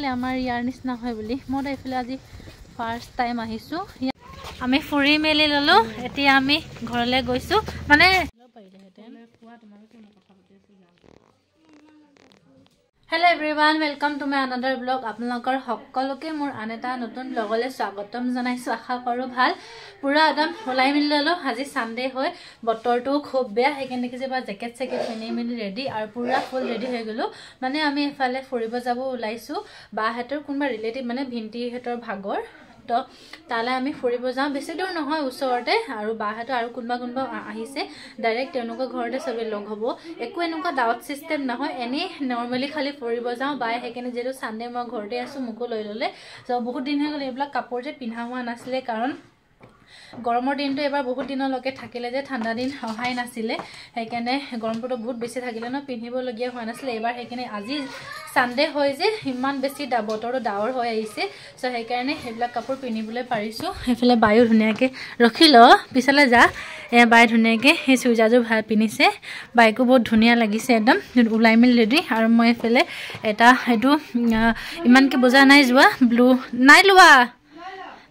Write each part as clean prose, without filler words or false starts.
খালি আমাৰ ইয়াৰ নিচিনা হয় বুলি মই এইফালে আজি ফাৰ্ষ্ট টাইম আহিছো আমি ফুৰি মেলি ললো এতিয়া আমি ঘৰলৈ গৈছো মানে Hello everyone, welcome to my another vlog. আপোনালোকৰ সকলোকে মোৰ আন এটা নতুন ব্লগলৈ স্বাগতম জনাইছো আশা কৰো ভাল পুৰা একদম হলাই মিলি ললো আজি সানডে হয় বতৰটো খুব বেয়া হেকেন দেখি যেবা জ্যাকেট সেকেট পিনি মিলি ৰেডি আৰু পুৰা ফুল ৰেডি হৈ গলো মানে আমি এফালে ফুৰিব যাব ওলাইছো বা হেতৰ কোনবা ৰিলেটিভ মানে ভিন্টি হেতৰ ভাগৰ তো তালে আমি ফুৰিব যাম বেছি দূৰ নহয় ওচৰতে আৰু বাহাটো আৰু কোনবা আহিছে ডাইৰেক্ট তেওঁলোকৰ ঘৰতে সবে লগ হ'ব একো এনেকুৱা ডাউট সিস্টেম নহয় এনে নৰমালি খালি ফুৰিব যাও বাই হেকেনে যেটো সানডে মই ঘৰতে আছো মুকো লৈ ললে সো বহুত দিন হৈ গল এইবিলাক কাপোৰ যে পিন্ধা হোৱা নাছিলে কাৰণ গৰমৰ দিনটো এবাৰ বহুত দিনলৈকে থাকিলে যে ঠাণ্ডা দিন হহাই নাছিলে হেকেনে গৰমটো বহুত বেছি থাকিলে ন পিন্ধিব লগিয়া হোৱা নাছিলে এবাৰ হেকেনে আজি সানডে হয় যে ইমান বেছি বতৰটো ডাৱৰ হৈ আহিছে সো হেকাৰণে হেবিলাক কাপোৰ পিন্ধিবলৈ পাৰিছো হেফালে বায়ু ধুনিয়াকে ৰখিল পিছলে যা এ বাই ধুনিয়াকে হে সুজাজু ভাল পিনিছে বাইকো বহুত ধুনিয়া লাগিছে একদম উলাই মিল ৰেডি আৰু মই এফালে এটা হেতু ইমানকে বজা নাই যোৱা ব্লু নাই লোৱা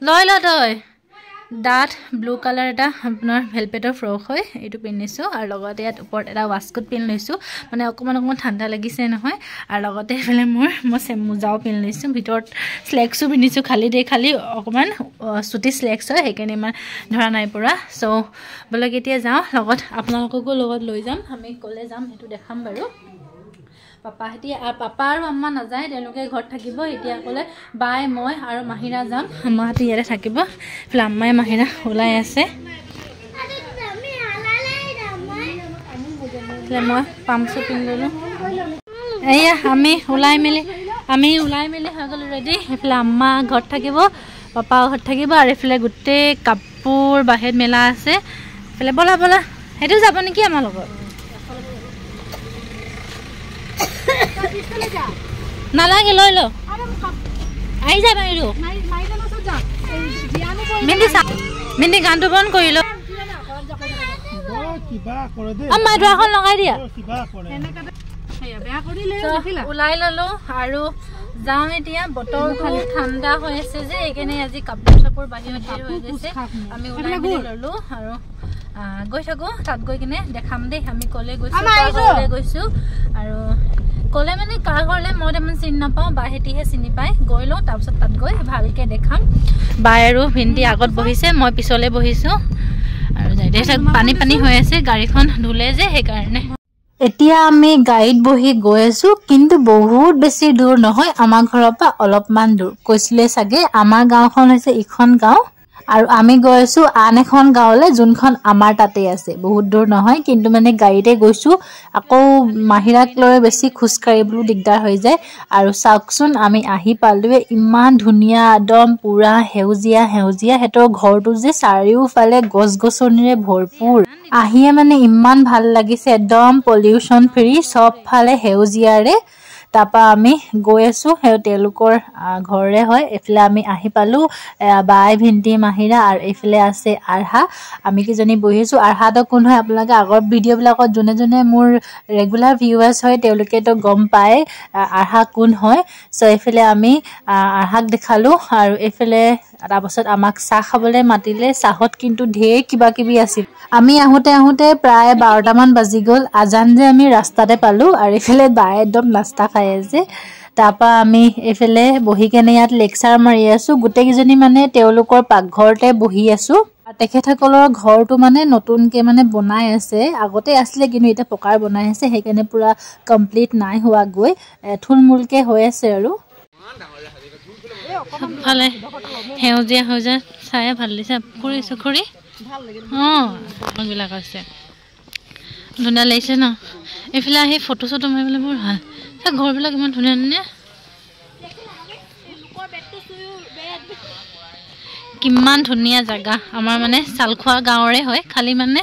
লয় ল তই ডাট ব্লু কালাৰ এটা আপোনাৰ ভেলভেটৰ ফ্ৰক হয় এটো পিনিছো আৰু লগতে ইয়াত ওপৰত এটা ওয়াস্কট পিন লৈছো মানে অকমান ঠাণ্ডা লাগিছে নহয় আৰু লগতে ফেলে মই মোজাও পিন লৈছো ভিতৰত স্লেক্সও পিনিছো খালি অকমান সুটি স্লেক্স হয় হেকেনে মান ধৰা নাই পুৰা সো বলক এতিয়া যাও লগত আপোনালোককো লগত লৈ যাম আমি কলে যাম হেতু দেখাম বাৰু পাপা হেতি পাপা আৰু আম্মা না যায় তেওঁলোকে ঘৰত থাকিব এতিয়া কলে বাই মই আৰু মাহিৰা যাম আম্মা হেতি ইয়াতে থাকিব ফ্লাম্মাই মাহিৰা ওলাই আছে মই পামচু পিন ললো এয়া আমি ওলাই মেলি হৈ গলো ৰেডি এফালে আম্মা ঘৰত থাকিব পাপা ঘৰত থাকিব আৰু এফালে গুটে কাপোৰ বাহিৰত মেলা আছে এফালে বলা বলা হেতু যাব নেকি আমাৰ লগত নালাগে লৈ লো আই যা বাইৰো মিনি গানটো বন কৰিলো কিবা কৰে দে আম্মা দুখন লগাই দিয়া কিবা কৰে বেয়া কৰিলে দেখিলা উলাই ললো আৰু যাও এতিয়া বতৰ খালি ঠাণ্ডা হৈ আছে যে একেনে আজি কাপোৰ চাপোৰ বাহিৰত হৈ গৈছে আমি উলাই ললো আৰু গৈ থাকো তাত গৈ কিনে দেখাম দে আমি কলে গৈছো আৰু কলে মানে কাৰ ঘৰলে মই তেমন চিনি নাপাও বাহেতিহে চিনি পায় গৈলো তাৰপিছত তাত গৈ ভালকে দেখাম বাই আৰু ভিন্দি আগত বহিছে মই পিছলে বহিছো আৰু যাইতে পানী হৈ আছে গাড়ীখন ধুলে যে সেই কাৰণে এতিয়া আমি গাড়ীত বহি গৈ আছো কিন্তু বহুত বেছি দূৰ নহয় আমাৰ ঘৰৰ পৰা অলপমান দূৰ কৈছিলে সাগে আমাৰ গাঁওখন হৈছে ইখন গাঁও আৰু আমি গৈ আছো আন এখন গাঁৱলে যোনখন আমাৰ তাতে আছে বহুত দূৰ নহয় কিন্তু মানে গাড়ীতে গৈছো আকৌ মাহিৰাক লৈ বেছি খুসকাৰিবলৈ দিগদাৰ হৈ যায় আৰু সাকচুন আমি আহি পালোৱে ইমান ধুনিয়া একদম পুৰা হেউজিয়া হেতৰ ঘৰটো যে চাৰিওফালে গছগছনিৰে ভৰপুৰ আহিয়ে মানে ইমান ভাল লাগিছে একদম পলিউশন ফ্ৰী সব ফালে হেউজিয়াৰে তাপা আমি গৈ আছো হে তেওঁলোকৰ ঘৰৰে হয় এফালে আমি আহি পালো বাই ভিন্টি মাহিৰা আৰু এফালে আছে আৰহা আমি কিজনী বহিছো আৰহাটো কোন হয় আপোনালোকে আগৰ ভিডিও বিলাকত জনে মোৰ ৰেগুলাৰ ভিউৱাৰ্স হয় তেওঁলোকে তো গম পায় আৰহা কোন হয় সো এফালে আমি আৰহাক দেখালো আৰু এফালে তাৰপাছত আমাক চাহ খাবলৈ মাতিলে চাহত কিন্তু ঢেৰ কিবা কিবি আছিল আমি আহোতে প্ৰায় 12টা মান বাজি গল আজান যে আমি ৰাস্তাতে পালো আৰু এফালে বাই একদম নাস্তা খাই আছে তাপা আমি এফালে বহি কেনে ইয়াত লেকচাৰ মাৰি আছো গুটে কিজনী মানে তেওঁলোকৰ পাকঘৰতে বহি আছো তেখেতসকলৰ ঘৰটো মানে নতুনকে মানে বনাই আছে আগতে আছিলে কিন্তু এটা পকাৰ বনাই আছে হেকেনে পুৰা কমপ্লিট নাই হোৱা গৈ থুলমুলকে হৈ আছে আৰু ভালে হেউজিয়া চাই ভাল লাগিছে খুৰি ভাল লাগে বিলাক আছে ধুনীয়া লাগিছে ন এফালে আহি ফটো চটো মাৰিবলৈ বৰ ভাল ঘৰবিলাক ইমান ধুনীয়া কিমান ধুনীয়া জায়গা আমাৰ মানে চালখোৱা গাঁৱৰে হয় খালি মানে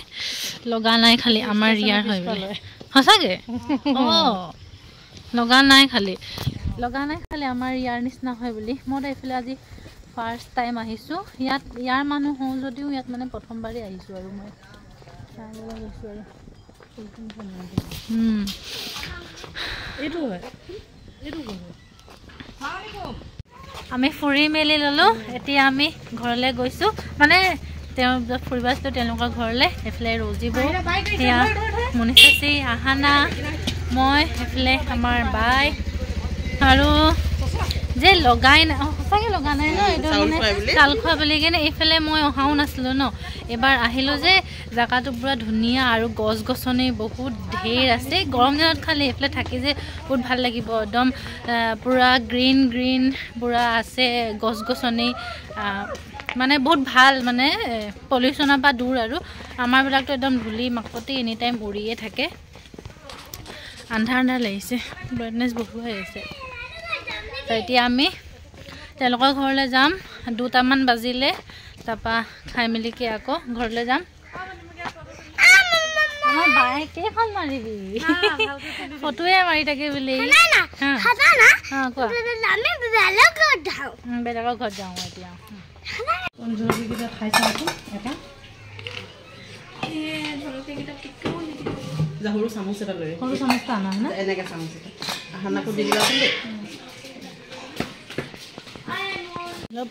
লগা নাই খালি আমাৰ ইয়াৰ হয় বোলে হসাগে লগা নাই খালি আমাৰ ইয়াৰ নিচিনা হয় বুলি মই এইফালে আজি ফাৰ্ষ্ট টাইম আহিছো ইয়াৰ মানুহ হওঁ যদিও ইয়াত মানে প্ৰথমবাৰই আহিছো আৰু মই চাবলৈ গৈছো আৰু এইটো হয় আমি ফুৰি মেলি ললো এতিয়া আমি ঘৰলৈ গৈছো মানে তেওঁ ফুৰিব আসলো তেওঁলোকৰ ঘৰলৈ এফালে ৰজিব হিয়া মনিষাচি আহানা মই এফালে আমাৰ বাই আৰু যে লগাই না সঁচাকৈ লগা নাই ন এইটো মানে চাল খোৱা বুলি কিনে এইফালে মই অহাও নাছিলোঁ ন এবাৰ আহিলোঁ যে জেগাটো পুৰা ধুনীয়া আৰু গছ গছনি বহুত ঢেৰ আছে গৰম দিনত খালি এইফালে থাকি যে বহুত ভাল লাগিব একদম পুৰা গ্ৰীণ গ্ৰীণ পুৰা আছে গছ গছনি মানে বহুত ভাল মানে পলিউশ্যনৰ পৰা দূৰ আৰু আমাৰবিলাকতো একদম ধূলি মাকতি এনি টাইম উৰিয়ে থাকে আন্ধাৰ আন্ধাৰ লাগিছে ব্ৰাইটনেছ বহুত হৈ আছে এতিয়া আমি তেওঁলোকৰ ঘৰলৈ যাম 2টামান বাজিলে তাৰপৰা খাই মেলিকে আকৌ ঘৰলৈ যাম আমাৰ বায়ে কেইখন মাৰিবি ফটোৱে মাৰি থাকে বুলি বেলেগৰ ঘৰত যাওঁ এতিয়া সৰু চামুচ এটা লৈ সৰু চামুচটা আনা না এনেকৈ চামুচ এটা আহানাকো দি দিবাচোন দেই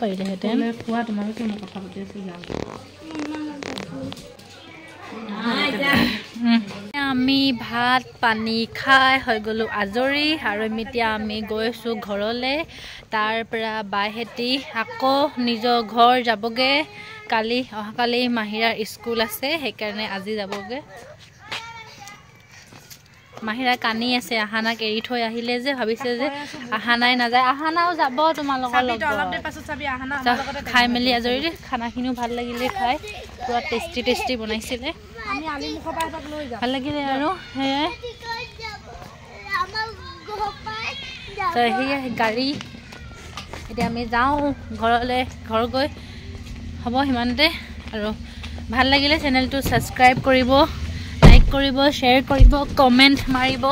পাৰিলেহেঁতেন খোৱা তোমালোকে মই কথা পাতি আছোঁ যাওঁ আমি ভাত পানী খাই হৈ গ'লোঁ আজৰি আৰু এতিয়া আমি গৈছোঁ ঘৰলৈ তাৰ পৰা বাইহেঁতি আকৌ নিজৰ ঘৰ যাবগৈ অহাকালি মাহিৰাৰ স্কুল আছে সেইকাৰণে আজি যাবগৈ মাহিৰা কান্দি আছে আহানাক এৰি থৈ আহিলে যে ভাবিছে যে আহানাই নাযায় আহানাও যাব তোমালোকৰ লগত খাই মেলি আজৰি খানাখিনিও ভাল লাগিলে খাই পুৰা টেষ্টি বনাইছিলে ভাল লাগিলে আৰু সেয়াই সেয়াই গাড়ী এতিয়া আমি যাওঁ ঘৰলৈ ঘৰ গৈ হ'ব সিমানতে আৰু ভাল লাগিলে চেনেলটো ছাবস্ক্ৰাইব কৰিব লাইক কৰিব শ্বেয়াৰ কৰিব কমেণ্ট মাৰিব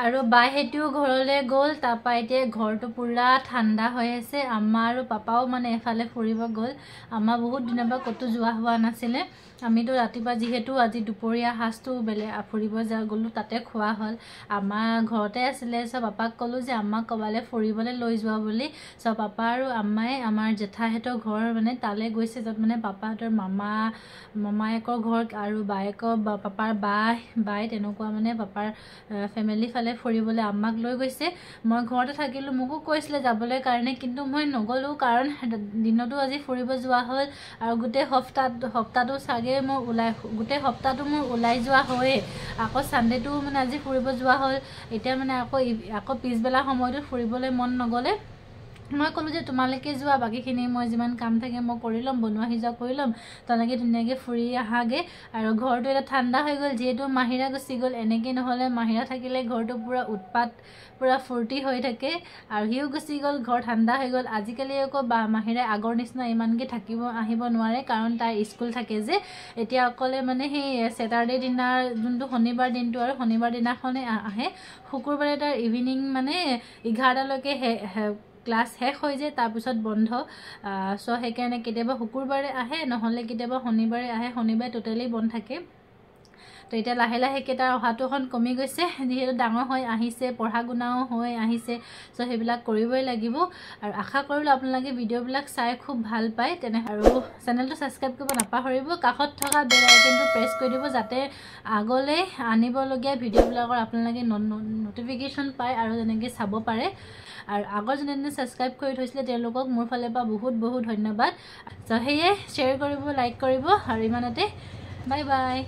আৰু বাইহেঁতিও ঘৰলৈ গ'ল তাৰপৰা এতিয়া ঘৰটো পুৰা ঠাণ্ডা হৈ আছে আম্মা আৰু পাপাও মানে এফালে ফুৰিব গ'ল আমাৰ বহুত দিনৰ পৰা ক'তো যোৱা হোৱা নাছিলে আমিতো ৰাতিপুৱা যিহেতু আজি দুপৰীয়া সাঁজটো ফুৰিব গ'লোঁ তাতে খোৱা হ'ল আমাৰ ঘৰতে আছিলে চ' পাপাক ক'লোঁ যে আমাক ক'ৰবালৈ ফুৰিবলৈ লৈ যোৱা বুলি চ' পাপা আৰু আম্মাই আমাৰ জেঠাহঁতৰ ঘৰ মানে তালৈ গৈছে য'ত মানে পাপাহঁতৰ মামায়েকৰ ঘৰ আৰু বায়েকৰ পাপাৰ বাই তেনেকুৱা মানে পাপাৰ ফেমিলি ফালে ফুৰিবলৈ আমাক লৈ গৈছে মই ঘৰতে থাকিলোঁ মোকো কৈছিলে যাবলৈ কাৰণে কিন্তু মই নগ'লোঁ কাৰণ দিনতো আজি ফুৰিব যোৱা হ'ল আৰু গোটেই সপ্তাহটো চাগে গোটেই সপ্তাহটো মোৰ ওলাই যোৱা হয়েই আকৌ ছানডেটো মানে আজি ফুৰিব যোৱা হ'ল এতিয়া মানে আকৌ পিছবেলা সময়টোত ফুৰিবলৈ মন নগ'লে মই ক'লোঁ যে তোমালোকে যোৱা বাকীখিনি মই যিমান কাম থাকে মই কৰি ল'ম বনোৱা সিজোৱা কৰি ল'ম তেনেকৈ ধুনীয়াকৈ ফুৰি আহাগৈ আৰু ঘৰটো এটা ঠাণ্ডা হৈ গ'ল যিহেতু মাহিৰা গুচি গ'ল এনেকৈ নহ'লে মাহিৰা থাকিলে ঘৰটো পূৰা উৎপাত পূৰা ফূৰ্তি হৈ থাকে আৰু সিও গুচি গ'ল ঘৰ ঠাণ্ডা হৈ গ'ল আজিকালি আকৌ মাহিৰাই আগৰ নিচিনা ইমানকৈ আহিব নোৱাৰে কাৰণ তাইৰ স্কুল থাকে যে এতিয়া অকলে মানে সেই ছেটাৰডে দিনাৰ যোনটো শনিবাৰ দিনটো আৰু শনিবাৰ দিনাখনে আহে শুকুৰবাৰে তাৰ ইভিনিং মানে 11টালৈকে ক্লাছ শেষ হৈ যায় তাৰপিছত বন্ধ চ' সেইকাৰণে কেতিয়াবা শুকুৰবাৰে আহে নহ'লে কেতিয়াবা শনিবাৰে আহে শনিবাৰে টোটেলি বন্ধ থাকে তো এতিয়া লাহে লাহে তাৰ অহাটো অকণ কমি গৈছে যিহেতু ডাঙৰ হৈ আহিছে পঢ়া শুনাও হৈ আহিছে চ' সেইবিলাক কৰিবই লাগিব আৰু আশা কৰিলোঁ আপোনালোকে ভিডিঅ'বিলাক চাই খুব ভাল পায় আৰু চেনেলটো ছাবস্ক্ৰাইব কৰিব নাপাহৰিব কাষত থকা বেল আইকনটো প্ৰেছ কৰি দিব যাতে আগলৈ আনিবলগীয়া ভিডিঅ'বিলাকৰ আপোনালোকে নটিফিকেশ্যন পায় আৰু যেনেকৈ চাব পাৰে আৰু আগৰ যোনে ছাবস্ক্ৰাইব কৰি থৈছিলে তেওঁলোকক মোৰ ফালৰ পৰা বহুত বহুত ধন্যবাদ চ' সেয়ে শ্বেয়াৰ কৰিব লাইক কৰিব আৰু ইমানতে বাই বাই